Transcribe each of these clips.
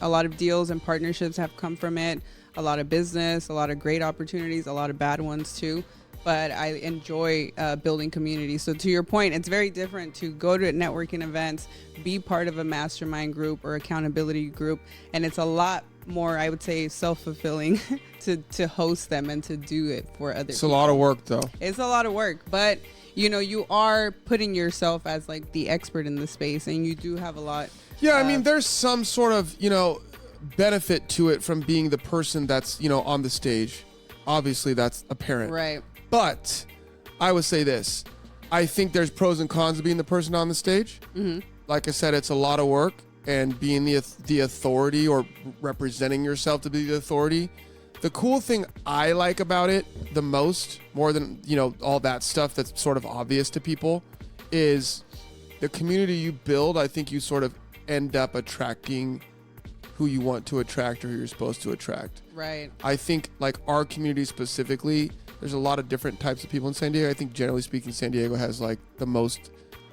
A lot of deals and partnerships have come from it. A lot of business, a lot of great opportunities, a lot of bad ones too. But I enjoy building community. So to your point, it's very different to go to networking events, be part of a mastermind group or accountability group. And it's a lot more, I would say, self-fulfilling to host them and to do it for others. It's a lot of work, though. It's a lot of work, but you are putting yourself as like the expert in the space, and you do have a lot. Yeah, I mean, there's some sort of, benefit to it from being the person that's, on the stage. Obviously, that's apparent. Right. But I would say this. I think there's pros and cons to being the person on the stage. Mm-hmm. Like I said, it's a lot of work, and being the authority or representing yourself to be the authority. The cool thing I like about it the most, more than, all that stuff that's sort of obvious to people, is the community you build. I think you sort of end up attracting who you want to attract or who you're supposed to attract. Right. I think like our community specifically, there's a lot of different types of people in San Diego. I think generally speaking, San Diego has like the most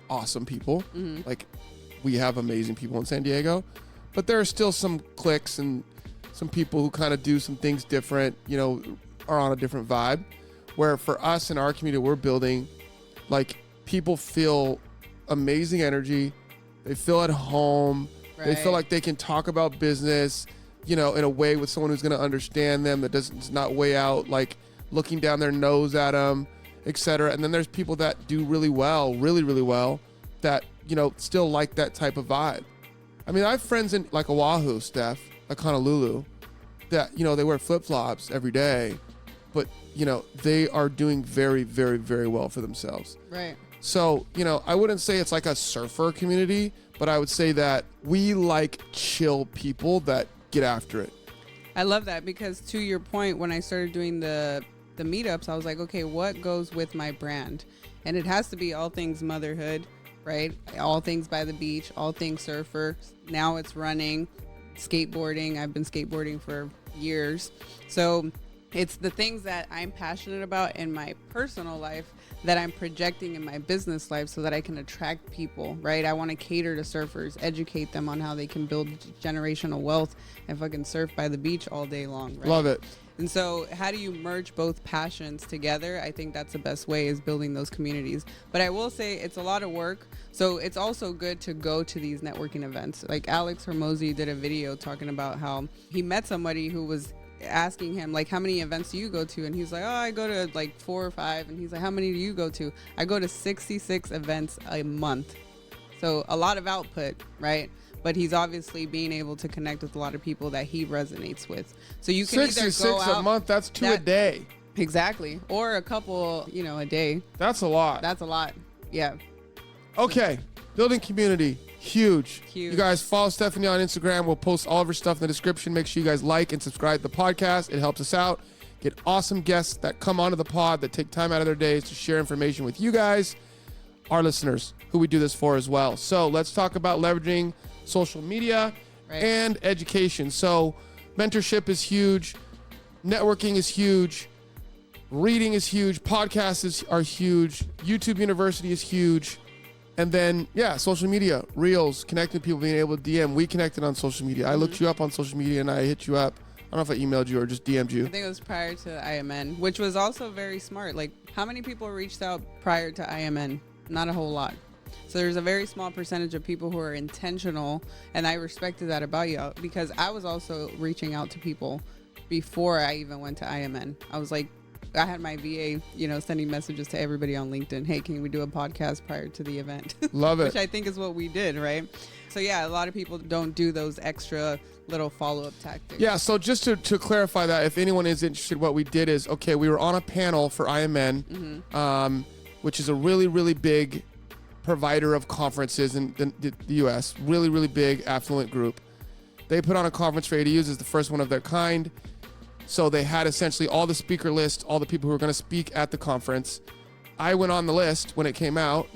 awesome people. Mm-hmm. Like we have amazing people in San Diego, but there are still some cliques and some people who kind of do some things different, are on a different vibe. Where for us in our community we're building, like people feel amazing energy. They feel at home. Right. They feel like they can talk about business, in a way with someone who's going to understand them, that doesn't not weigh out, like looking down their nose at them, etc. And then there's people that do really well, really, really well, that, still like that type of vibe. I mean, I have friends in like Oahu, Steph, like Honolulu, that, they wear flip-flops every day, but, they are doing very, very, very well for themselves. Right. So, I wouldn't say it's like a surfer community, but I would say that we like chill people that get after it. I love that, because to your point, when I started doing the meetups, I was like, okay, what goes with my brand? And it has to be all things motherhood, right? All things by the beach, all things surfer. Now it's running, skateboarding. I've been skateboarding for years. So it's the things that I'm passionate about in my personal life that I'm projecting in my business life so that I can attract people, right? I want to cater to surfers, educate them on how they can build generational wealth and fucking surf by the beach all day long, right? Love it. And so how do you merge both passions together? I think that's the best way, is building those communities. But I will say it's a lot of work. So it's also good to go to these networking events. Like Alex Hormozi did a video talking about how he met somebody who was asking him, like, how many events do you go to? And he's like, oh, I go to like 4 or 5. And he's like, how many do you go to? I go to 66 events a month. So a lot of output, right? But he's obviously being able to connect with a lot of people that he resonates with. So you can either go out a month, that's 2 a day. Exactly. Or a couple, a day. That's a lot. That's a lot. Yeah. Okay. Building community. Huge. Huge. You guys follow Stephanie on Instagram. We'll post all of her stuff in the description. Make sure you guys like and subscribe to the podcast. It helps us out. Get awesome guests that come onto the pod, that take time out of their days to share information with you guys, our listeners, who we do this for as well. So let's talk about leveraging social media and education. So mentorship is huge. Networking is huge. Reading is huge. Podcasts are huge. YouTube University is huge. And then, social media, Reels, connecting with people, being able to DM. We connected on social media. I looked you up on social media and I hit you up. I don't know if I emailed you or just DM'd you. I think it was prior to IMN, which was also very smart. Like, how many people reached out prior to IMN? Not a whole lot. So there's a very small percentage of people who are intentional, and I respected that about you, because I was also reaching out to people before I even went to IMN. I was like, I had my VA, sending messages to everybody on LinkedIn. Hey, can we do a podcast prior to the event? Love it. Which I think is what we did, right? So yeah, a lot of people don't do those extra little follow-up tactics. Yeah, so just to clarify that, if anyone is interested, what we did is, okay, we were on a panel for IMN, which is a really, really big provider of conferences in the U.S., really, really big, affluent group. They put on a conference for ADUs as the first one of their kind. So they had essentially all the speaker list, all the people who were going to speak at the conference. I went on the list when it came out,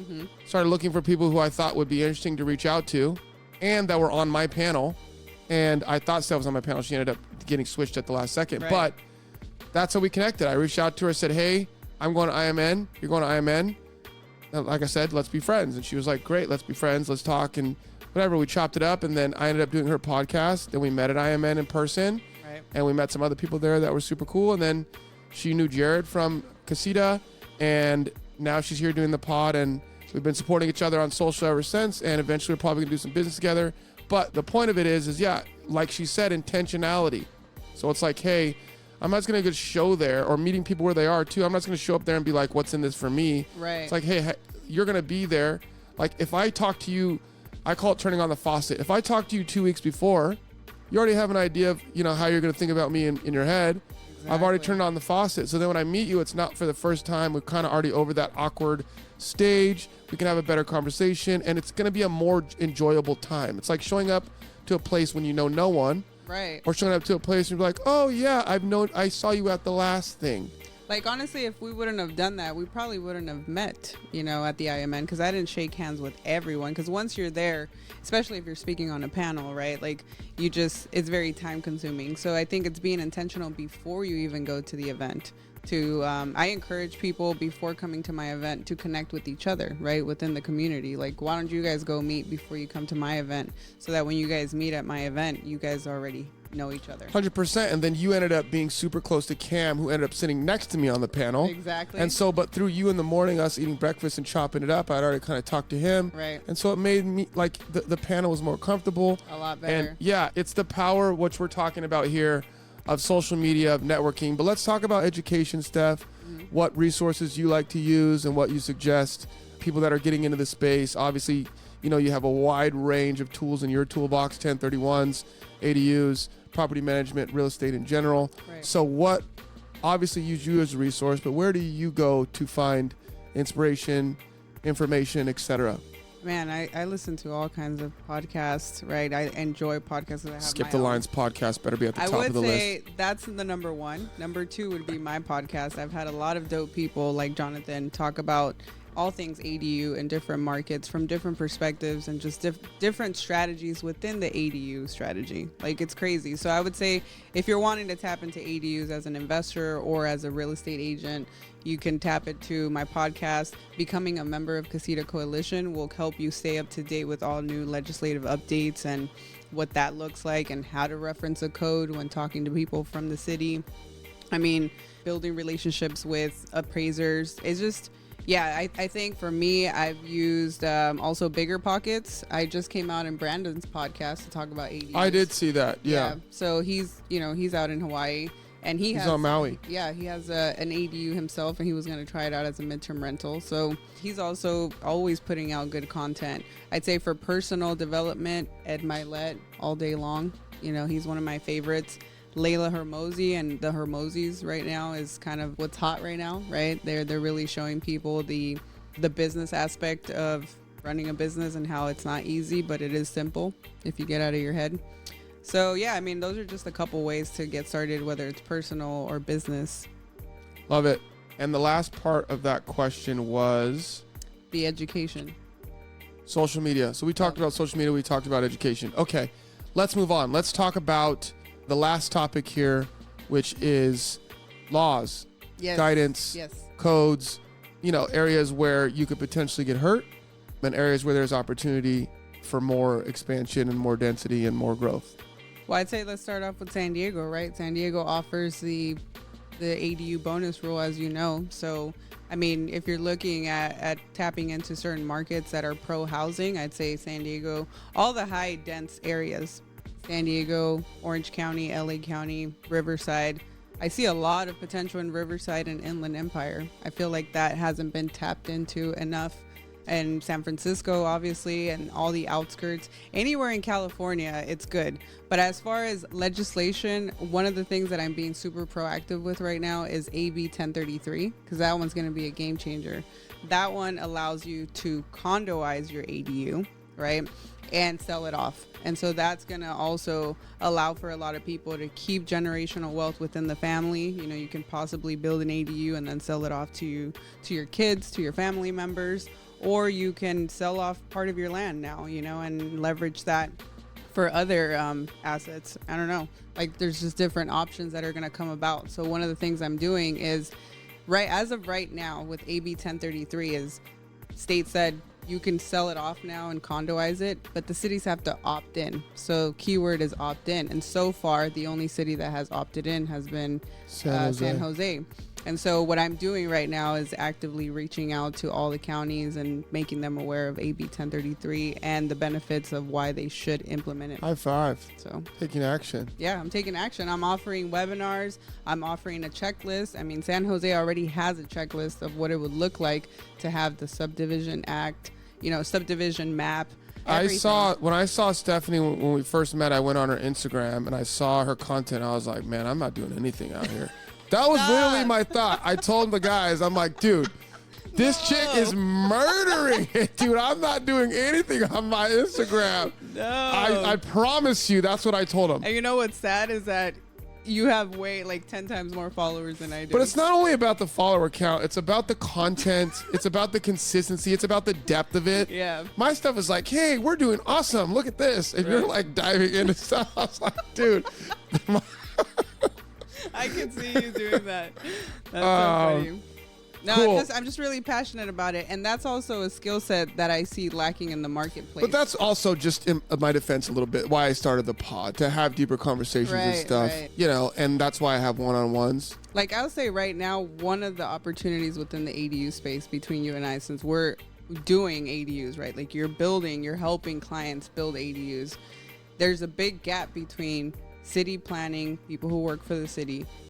started looking for people who I thought would be interesting to reach out to and that were on my panel. And I thought Steph was on my panel. She ended up getting switched at the last second. Right. But that's how we connected. I reached out to her, said, hey, I'm going to IMN. You're going to IMN. And like I said, let's be friends. And she was like, great, let's be friends. Let's talk. And whatever. We chopped it up, and then I ended up doing her podcast. Then we met at IMN in person, Right. and we met some other people there that were super cool. And then she knew Jared from Casita, and now she's here doing the pod, and we've been supporting each other on social ever since. And eventually, we're probably gonna do some business together. But the point of it is yeah, like she said, intentionality. So it's like, hey, I'm not just gonna just show there, or meeting people where they are too. I'm not just gonna show up there and be like, what's in this for me? Right. It's like, hey, you're gonna be there. Like if I talk to you, I call it turning on the faucet. If I talk to you 2 weeks before, you already have an idea of, how you're gonna think about me in your head. Exactly. I've already turned on the faucet. So then when I meet you, it's not for the first time. We're kind of already over that awkward stage. We can have a better conversation, and it's gonna be a more enjoyable time. It's like showing up to a place when you know no one. Right. Or showing up to a place and you're like, oh yeah, I saw you at the last thing. Like, honestly, if we wouldn't have done that, we probably wouldn't have met, at the IMN, because I didn't shake hands with everyone. Because once you're there, especially if you're speaking on a panel, right, like it's very time consuming. So I think it's being intentional before you even go to the event. I encourage people before coming to my event to connect with each other, right, within the community. Like, why don't you guys go meet before you come to my event, so that when you guys meet at my event, you guys already know each other. 100%. And then you ended up being super close to Cam, who ended up sitting next to me on the panel. Exactly. And so, but through you in the morning, us eating breakfast and chopping it up, I'd already kind of talked to him. Right. And so it made me, like, the panel was more comfortable. A lot better. And yeah, it's the power, which we're talking about here, of social media, of networking. But let's talk about education, Steph. What resources you like to use and what you suggest people that are getting into the space. Obviously, you have a wide range of tools in your toolbox: 1031s, ADUs, property management, real estate in general. Right. So what, obviously use you as a resource, but where do you go to find inspiration, information, etc.? Man, I listen to all kinds of podcasts, right? I enjoy podcasts that have Skip my the own. Lines podcast better be at the I top would of the say list. that's the number one. Number two would be my podcast. I've had a lot of dope people like Jonathan talk about all things ADU in different markets from different perspectives, and just different strategies within the ADU strategy. Like, it's crazy. So I would say if you're wanting to tap into ADUs as an investor or as a real estate agent, you can tap into my podcast. Becoming a member of Casita Coalition will help you stay up to date with all new legislative updates and what that looks like, and how to reference a code when talking to people from the city. I mean, building relationships with appraisers is just, I think for me, I've used also Bigger Pockets. I just came out in Brandon's podcast to talk about ADUs. I did see that. Yeah. So he's out in Hawaii, and He's on Maui. Yeah, he has an ADU himself, and he was going to try it out as a midterm rental. So he's also always putting out good content. I'd say for personal development, Ed Milet all day long. He's one of my favorites. Layla Hermosi and the Hermosis right now is kind of what's hot right now, right? They're really showing people the business aspect of running a business and how it's not easy, but it is simple if you get out of your head. So yeah, I mean, those are just a couple ways to get started, whether it's personal or business. Love it. And the last part of that question was The education. social media. So we talked about social media. We talked about education. Okay, let's move on. Let's talk about the last topic here, which is laws, Yes. guidance, Yes. codes, areas where you could potentially get hurt, and areas where there's opportunity for more expansion and more density and more growth. Well, I'd say let's start off with San Diego, right? San Diego offers the ADU bonus rule, as you know. So, I mean, if you're looking at tapping into certain markets that are pro housing, I'd say San Diego, all the high dense areas, San Diego, Orange County, LA County, Riverside. I see a lot of potential in Riverside and Inland Empire. I feel like that hasn't been tapped into enough. And San Francisco, obviously, and all the outskirts. Anywhere in California, it's good. But as far as legislation, one of the things that I'm being super proactive with right now is AB 1033, because that one's going to be a game changer. That one allows you to condoize your ADU, right, and sell it off. And so that's going to also allow for a lot of people to keep generational wealth within the family. You can possibly build an ADU and then sell it off to your kids, to your family members. Or you can sell off part of your land now, and leverage that for other assets. I don't know. Like, there's just different options that are going to come about. So one of the things I'm doing is, as of right now with AB 1033 is states said you can sell it off now and condoize it, but the cities have to opt in. So keyword is opt in. And so far, the only city that has opted in has been San Jose. And so what I'm doing right now is actively reaching out to all the counties and making them aware of AB 1033 and the benefits of why they should implement it. High five. So Taking action. yeah, I'm taking action. I'm offering webinars. I'm offering a checklist. I mean, San Jose already has a checklist of what it would look like to have the subdivision act, subdivision map. Everything. When I saw Stephanie when we first met, I went on her Instagram and I saw her content. I was like, man, I'm not doing anything out here. That was literally my thought. I told the guys, I'm like, dude, this chick is murdering it, dude. I'm not doing anything on my Instagram. No. I promise you, that's what I told him. And you know what's sad is that you have like 10 times more followers than I do. But it's not only about the follower count. It's about the content. It's about the consistency. It's about the depth of it. Yeah. My stuff is like, hey, we're doing awesome. Look at this. And you're like diving into stuff. I was like, dude. I can see you doing that. That's so funny. No, cool. I'm just really passionate about it, and that's also a skill set that I see lacking in the marketplace. But that's also just in my defense a little bit why I started the pod, to have deeper conversations and stuff, and that's why I have one-on-ones. Like I'll say right now, one of the opportunities within the ADU space between you and I, since we're doing ADUs, right? Like you're helping clients build ADUs. There's a big gap between city planning, people who work for the city,